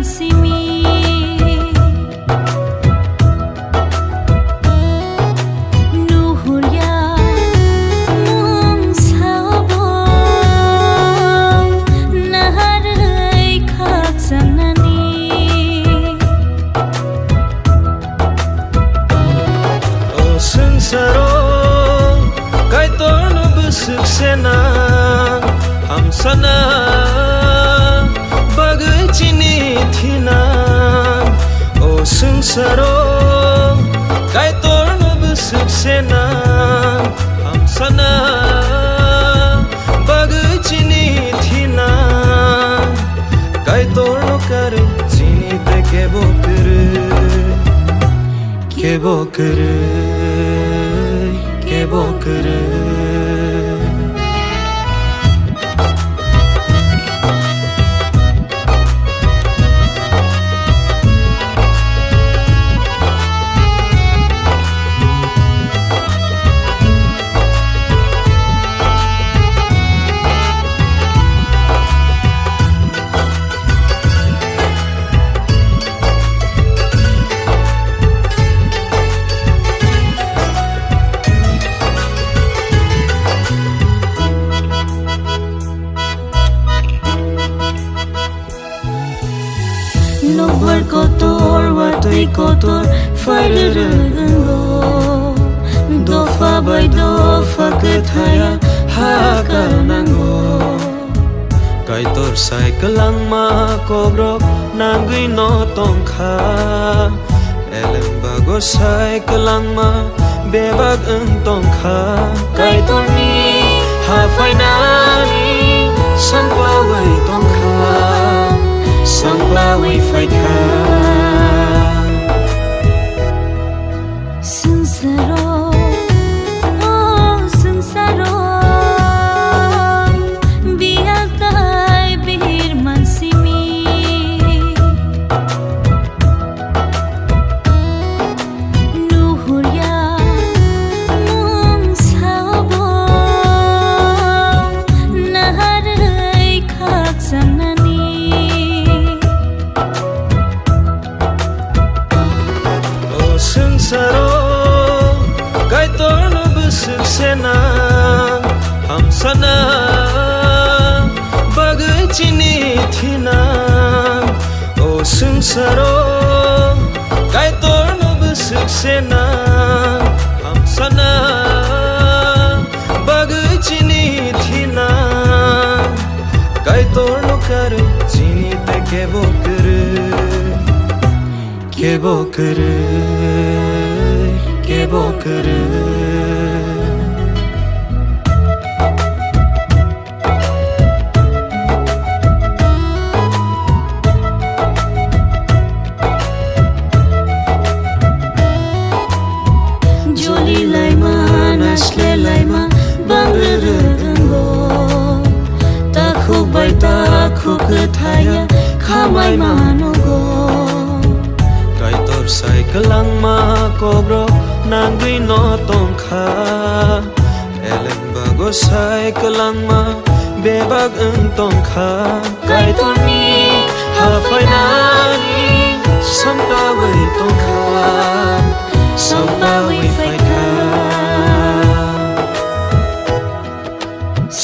mansimi nuhurya mung sabo naharai khak sanani o sangsaro kai torno busuk sena hamsana bagai chini thina o sangsaro kai torno busuk sena hamsana bagai chini thina kai torno kare chini te kebo kere Nobel kotor watui kotor farrengo dofa by dofa kethaya hakanango kai tor cycle langma kobro nangui no tongkha elemba go cycle langma bebag ung tongkha kai torni ha finali sangwa wai tongkha sangla wai faika sangsaro sangsaro biakai bir mansimi nuhurya mung sabo naharai khak sanani sangsaro kai torno busuk sena hamsana bagai chini thina o sangsaro kai torno busuk sena hamsana bagai chini thina kai torno kare chini te kebo kere joli laima nasle laima bangrengo takhu bai takhu kethaya khamai manogo kai tor cycle langma kobro nangui no tongkha elemba go cycle langma bebag ung tongkha kai torni ha finali samta wai tongkha samta wai faika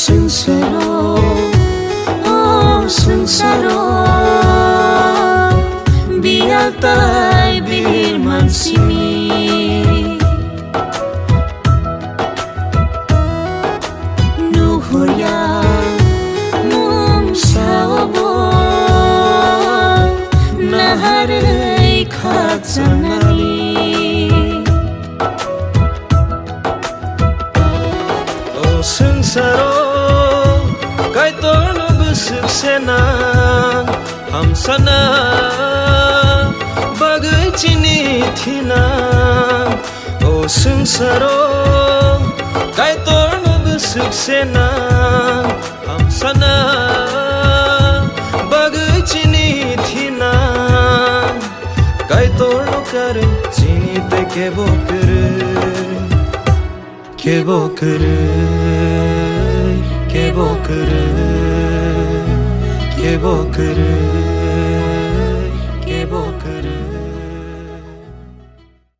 sangsaro sangsaro biakai bir mansimi nuhurya mung sabo naharai khak sanani o sangsaro kai torno busuk sena hamsana bagai chini thina o sangsaro kai torno busuk sena hamsana bagai chini thina kai torno kare chini te kebo kere